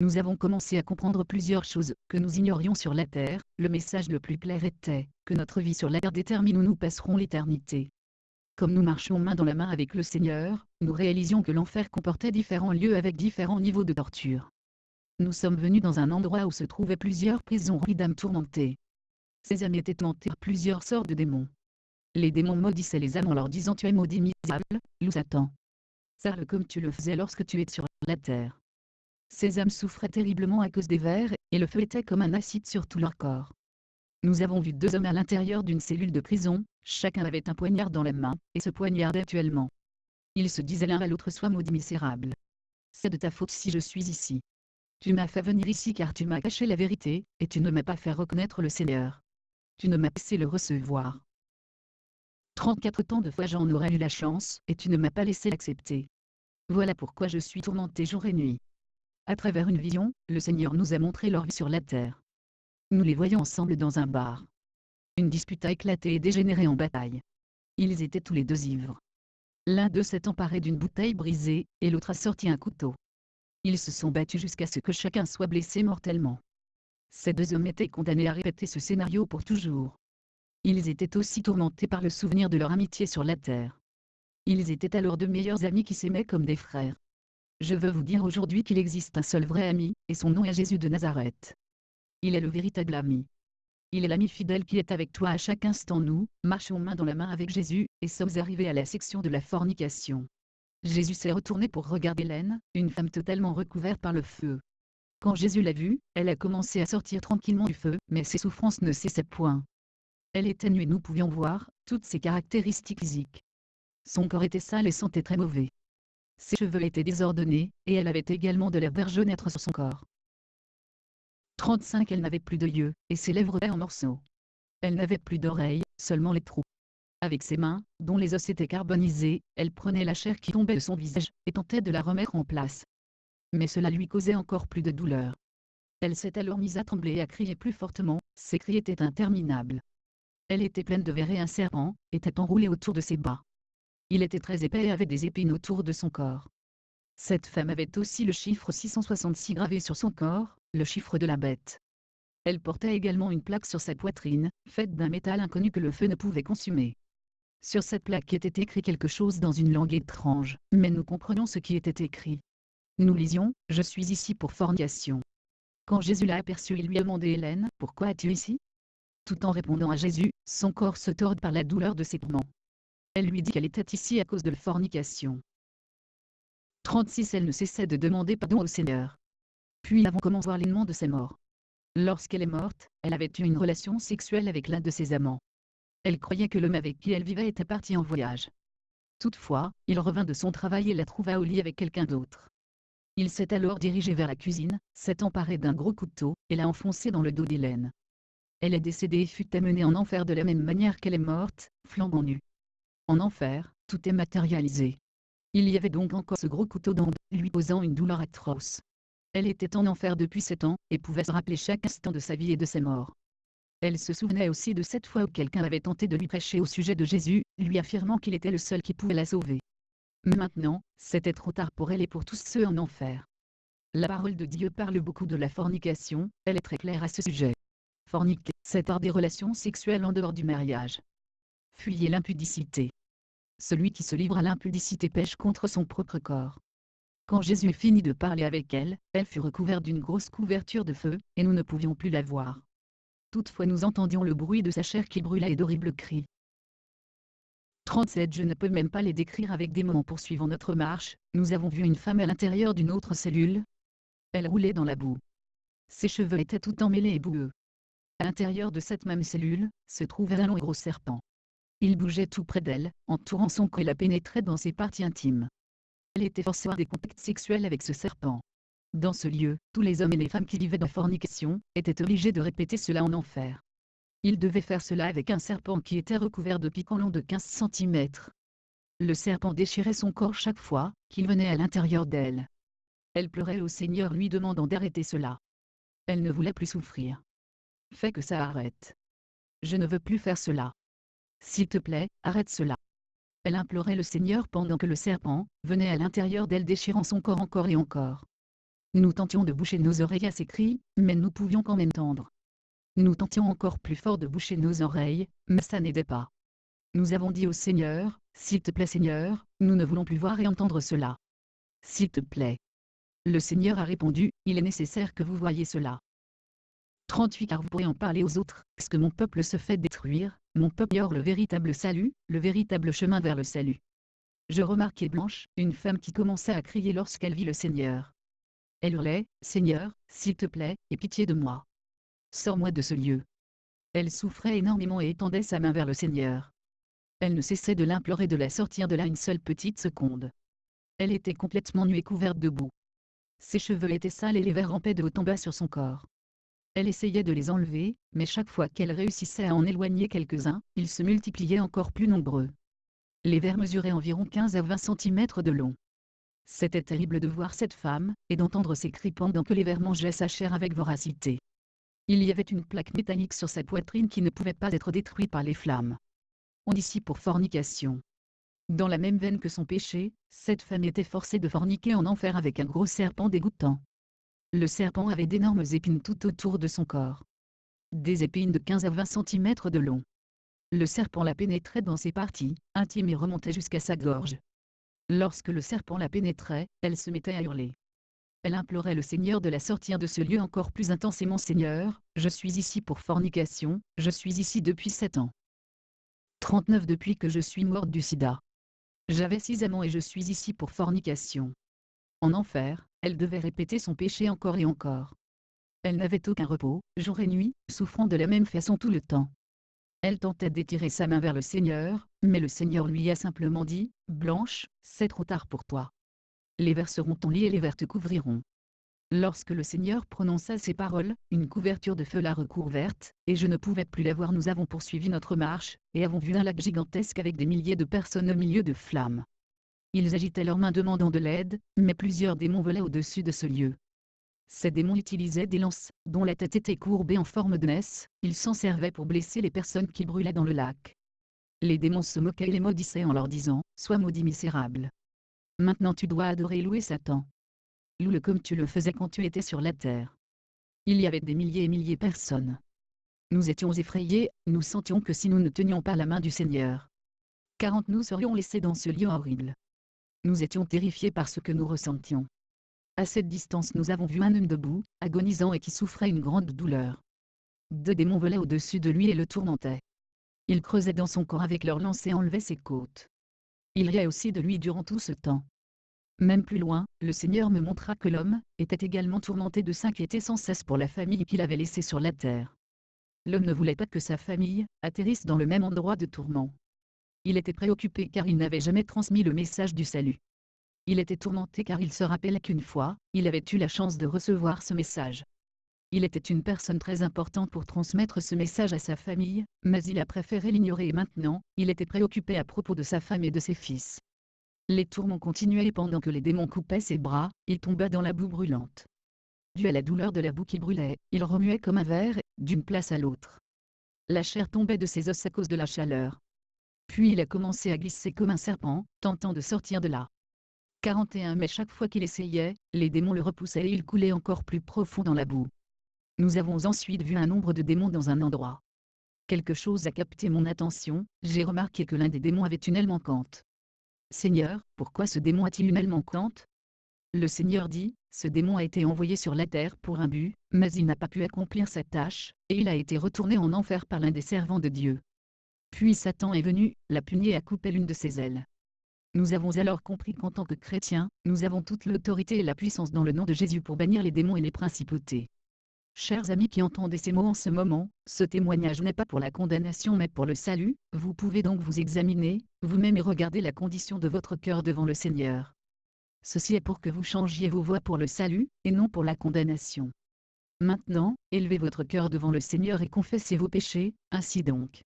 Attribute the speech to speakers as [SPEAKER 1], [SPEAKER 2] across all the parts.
[SPEAKER 1] Nous avons commencé à comprendre plusieurs choses que nous ignorions sur la terre. Le message le plus clair était que notre vie sur la terre détermine où nous passerons l'éternité. Comme nous marchions main dans la main avec le Seigneur, nous réalisions que l'enfer comportait différents lieux avec différents niveaux de torture. Nous sommes venus dans un endroit où se trouvaient plusieurs prisons remplies d'âmes tourmentées. Ces âmes étaient tourmentées par plusieurs sortes de démons. Les démons maudissaient les âmes en leur disant: tu es maudit misérable, loup Satan. Serre-le comme tu le faisais lorsque tu étais sur la terre. Ces âmes souffraient terriblement à cause des vers, et le feu était comme un acide sur tout leur corps. Nous avons vu deux hommes à l'intérieur d'une cellule de prison, chacun avait un poignard dans la main, et se poignardaient mutuellement. Ils se disaient l'un à l'autre: sois maudit misérable. C'est de ta faute si je suis ici. Tu m'as fait venir ici car tu m'as caché la vérité, et tu ne m'as pas fait reconnaître le Seigneur. Tu ne m'as pas laissé le recevoir. 34 temps de fois j'en aurais eu la chance, et tu ne m'as pas laissé l'accepter. Voilà pourquoi je suis tourmenté jour et nuit. À travers une vision, le Seigneur nous a montré leur vie sur la terre. Nous les voyons ensemble dans un bar. Une dispute a éclaté et dégénéré en bataille. Ils étaient tous les deux ivres. L'un d'eux s'est emparé d'une bouteille brisée, et l'autre a sorti un couteau. Ils se sont battus jusqu'à ce que chacun soit blessé mortellement. Ces deux hommes étaient condamnés à répéter ce scénario pour toujours. Ils étaient aussi tourmentés par le souvenir de leur amitié sur la terre. Ils étaient alors de meilleurs amis qui s'aimaient comme des frères. Je veux vous dire aujourd'hui qu'il existe un seul vrai ami, et son nom est Jésus de Nazareth. Il est le véritable ami. Il est l'ami fidèle qui est avec toi à chaque instant. Nous marchons main dans la main avec Jésus, et sommes arrivés à la section de la fornication. Jésus s'est retourné pour regarder Hélène, une femme totalement recouverte par le feu. Quand Jésus l'a vue, elle a commencé à sortir tranquillement du feu, mais ses souffrances ne cessaient point. Elle était nue et nous pouvions voir toutes ses caractéristiques physiques. Son corps était sale et sentait très mauvais. Ses cheveux étaient désordonnés, et elle avait également de la verge jaunâtre sur son corps. 35 Elle n'avait plus de yeux, et ses lèvres étaient en morceaux. Elle n'avait plus d'oreilles, seulement les trous. Avec ses mains, dont les os étaient carbonisés, elle prenait la chair qui tombait de son visage, et tentait de la remettre en place. Mais cela lui causait encore plus de douleur. Elle s'est alors mise à trembler et à crier plus fortement, ses cris étaient interminables. Elle était pleine de vers et un serpent était enroulé autour de ses bras. Il était très épais et avait des épines autour de son corps. Cette femme avait aussi le chiffre 666 gravé sur son corps, le chiffre de la bête. Elle portait également une plaque sur sa poitrine, faite d'un métal inconnu que le feu ne pouvait consumer. Sur cette plaque était écrit quelque chose dans une langue étrange, mais nous comprenions ce qui était écrit. Nous lisions: je suis ici pour fornication. Quand Jésus l'a aperçue, il lui a demandé: Hélène, pourquoi es-tu ici? Tout en répondant à Jésus, son corps se tord par la douleur de ses tourments. Elle lui dit qu'elle était ici à cause de la fornication. 36 Elle ne cessait de demander pardon au Seigneur. Puis avons commencé à voir l'événement de ses morts. Lorsqu'elle est morte, elle avait eu une relation sexuelle avec l'un de ses amants. Elle croyait que l'homme avec qui elle vivait était parti en voyage. Toutefois, il revint de son travail et la trouva au lit avec quelqu'un d'autre. Il s'est alors dirigé vers la cuisine, s'est emparé d'un gros couteau, et l'a enfoncé dans le dos d'Hélène. Elle est décédée et fut amenée en enfer de la même manière qu'elle est morte, flambant nue. En enfer, tout est matérialisé. Il y avait donc encore ce gros couteau dans le dos, lui causant une douleur atroce. Elle était en enfer depuis 7 ans, et pouvait se rappeler chaque instant de sa vie et de ses morts. Elle se souvenait aussi de cette fois où quelqu'un avait tenté de lui prêcher au sujet de Jésus, lui affirmant qu'il était le seul qui pouvait la sauver. Maintenant, c'était trop tard pour elle et pour tous ceux en enfer. La parole de Dieu parle beaucoup de la fornication, elle est très claire à ce sujet. Forniquer, c'est avoir des relations sexuelles en dehors du mariage. Fuyez l'impudicité. Celui qui se livre à l'impudicité pêche contre son propre corps. Quand Jésus finit de parler avec elle, elle fut recouverte d'une grosse couverture de feu, et nous ne pouvions plus la voir. Toutefois nous entendions le bruit de sa chair qui brûlait et d'horribles cris. 37 Je ne peux même pas les décrire avec des mots. En poursuivant notre marche, nous avons vu une femme à l'intérieur d'une autre cellule. Elle roulait dans la boue. Ses cheveux étaient tout emmêlés et boueux. À l'intérieur de cette même cellule, se trouvait un long et gros serpent. Il bougeait tout près d'elle, entourant son cou et la pénétrait dans ses parties intimes. Elle était forcée à avoir des contacts sexuels avec ce serpent. Dans ce lieu, tous les hommes et les femmes qui vivaient dans fornication étaient obligés de répéter cela en enfer. Ils devaient faire cela avec un serpent qui était recouvert de piquants longs de 15 cm. Le serpent déchirait son corps chaque fois qu'il venait à l'intérieur d'elle. Elle pleurait au Seigneur lui demandant d'arrêter cela. Elle ne voulait plus souffrir. Fais que ça arrête. Je ne veux plus faire cela. S'il te plaît, arrête cela. Elle implorait le Seigneur pendant que le serpent venait à l'intérieur d'elle déchirant son corps encore et encore. Nous tentions de boucher nos oreilles à ces cris, mais nous pouvions quand même entendre. Nous tentions encore plus fort de boucher nos oreilles, mais ça n'aidait pas. Nous avons dit au Seigneur, s'il te plaît Seigneur, nous ne voulons plus voir et entendre cela. S'il te plaît. Le Seigneur a répondu, il est nécessaire que vous voyiez cela. 38 Car vous pourrez en parler aux autres, parce que mon peuple se fait détruire, mon peuple ignore le véritable salut, le véritable chemin vers le salut. Je remarquai Blanche, une femme qui commença à crier lorsqu'elle vit le Seigneur. Elle hurlait, Seigneur, s'il te plaît, aie pitié de moi. Sors-moi de ce lieu. Elle souffrait énormément et étendait sa main vers le Seigneur. Elle ne cessait de l'implorer de la sortir de là une seule petite seconde. Elle était complètement nue et couverte de boue. Ses cheveux étaient sales et les vers rampaient de haut en bas sur son corps. Elle essayait de les enlever, mais chaque fois qu'elle réussissait à en éloigner quelques-uns, ils se multipliaient encore plus nombreux. Les vers mesuraient environ 15 à 20 centimètres de long. C'était terrible de voir cette femme, et d'entendre ses cris pendant que les vers mangeaient sa chair avec voracité. Il y avait une plaque métallique sur sa poitrine qui ne pouvait pas être détruite par les flammes. On dit ici pour fornication. Dans la même veine que son péché, cette femme était forcée de forniquer en enfer avec un gros serpent dégoûtant. Le serpent avait d'énormes épines tout autour de son corps. Des épines de 15 à 20 centimètres de long. Le serpent la pénétrait dans ses parties intimes et remontait jusqu'à sa gorge. Lorsque le serpent la pénétrait, elle se mettait à hurler. Elle implorait le Seigneur de la sortir de ce lieu encore plus intensément. Seigneur, je suis ici pour fornication, je suis ici depuis 7 ans. 39 Depuis que je suis morte du sida. J'avais 6 amants et je suis ici pour fornication. En enfer, elle devait répéter son péché encore et encore. Elle n'avait aucun repos, jour et nuit, souffrant de la même façon tout le temps. Elle tentait d'étirer sa main vers le Seigneur, mais le Seigneur lui a simplement dit, « Blanche, c'est trop tard pour toi. Les vers seront ton lit et les vers te couvriront. » Lorsque le Seigneur prononça ces paroles, une couverture de feu la recouverte, et je ne pouvais plus la voir. Nous avons poursuivi notre marche, et avons vu un lac gigantesque avec des milliers de personnes au milieu de flammes. Ils agitaient leurs mains demandant de l'aide, mais plusieurs démons volaient au-dessus de ce lieu. Ces démons utilisaient des lances, dont la tête était courbée en forme de S, ils s'en servaient pour blesser les personnes qui brûlaient dans le lac. Les démons se moquaient et les maudissaient en leur disant, « Sois maudit misérable. Maintenant tu dois adorer et louer Satan. Loue-le comme tu le faisais quand tu étais sur la terre. » Il y avait des milliers et milliers de personnes. Nous étions effrayés, nous sentions que si nous ne tenions pas la main du Seigneur, 40 nous serions laissés dans ce lieu horrible. Nous étions terrifiés par ce que nous ressentions. À cette distance nous avons vu un homme debout, agonisant et qui souffrait une grande douleur. 2 démons volaient au-dessus de lui et le tourmentaient. Ils creusaient dans son corps avec leurs lances et enlevaient ses côtes. Ils riaient aussi de lui durant tout ce temps. Même plus loin, le Seigneur me montra que l'homme était également tourmenté de s'inquiéter sans cesse pour la famille qu'il avait laissée sur la terre. L'homme ne voulait pas que sa famille atterrisse dans le même endroit de tourment. Il était préoccupé car il n'avait jamais transmis le message du salut. Il était tourmenté car il se rappelait qu'une fois, il avait eu la chance de recevoir ce message. Il était une personne très importante pour transmettre ce message à sa famille, mais il a préféré l'ignorer et maintenant, il était préoccupé à propos de sa femme et de ses fils. Les tourments continuaient et pendant que les démons coupaient ses bras, il tomba dans la boue brûlante. Dû à la douleur de la boue qui brûlait, il remuait comme un ver, d'une place à l'autre. La chair tombait de ses os à cause de la chaleur. Puis il a commencé à glisser comme un serpent, tentant de sortir de là. 41 Mais chaque fois qu'il essayait, les démons le repoussaient et il coulait encore plus profond dans la boue. Nous avons ensuite vu un nombre de démons dans un endroit. Quelque chose a capté mon attention, j'ai remarqué que l'un des démons avait une aile manquante. Seigneur, pourquoi ce démon a-t-il une aile manquante? Le Seigneur dit, ce démon a été envoyé sur la terre pour un but, mais il n'a pas pu accomplir sa tâche, et il a été retourné en enfer par l'un des servants de Dieu. Puis Satan est venu, l'a puni et a coupé l'une de ses ailes. Nous avons alors compris qu'en tant que chrétiens, nous avons toute l'autorité et la puissance dans le nom de Jésus pour bannir les démons et les principautés. Chers amis qui entendez ces mots en ce moment, ce témoignage n'est pas pour la condamnation mais pour le salut. Vous pouvez donc vous examiner, vous-même et regarder la condition de votre cœur devant le Seigneur. Ceci est pour que vous changiez vos voies pour le salut, et non pour la condamnation. Maintenant, élevez votre cœur devant le Seigneur et confessez vos péchés, ainsi donc.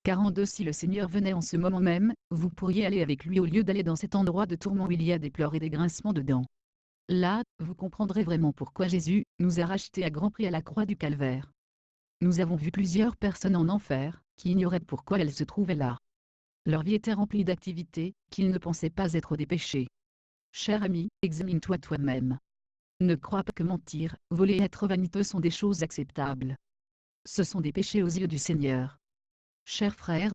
[SPEAKER 1] 42 Si le Seigneur venait en ce moment même, vous pourriez aller avec lui au lieu d'aller dans cet endroit de tourment où il y a des pleurs et des grincements de dents. Là, vous comprendrez vraiment pourquoi Jésus nous a rachetés à grand prix à la croix du Calvaire. Nous avons vu plusieurs personnes en enfer, qui ignoraient pourquoi elles se trouvaient là. Leur vie était remplie d'activités, qu'ils ne pensaient pas être des péchés. Cher ami, examine-toi toi-même. Ne crois pas que mentir, voler et être vaniteux sont des choses acceptables. Ce sont des péchés aux yeux du Seigneur. Chers frères,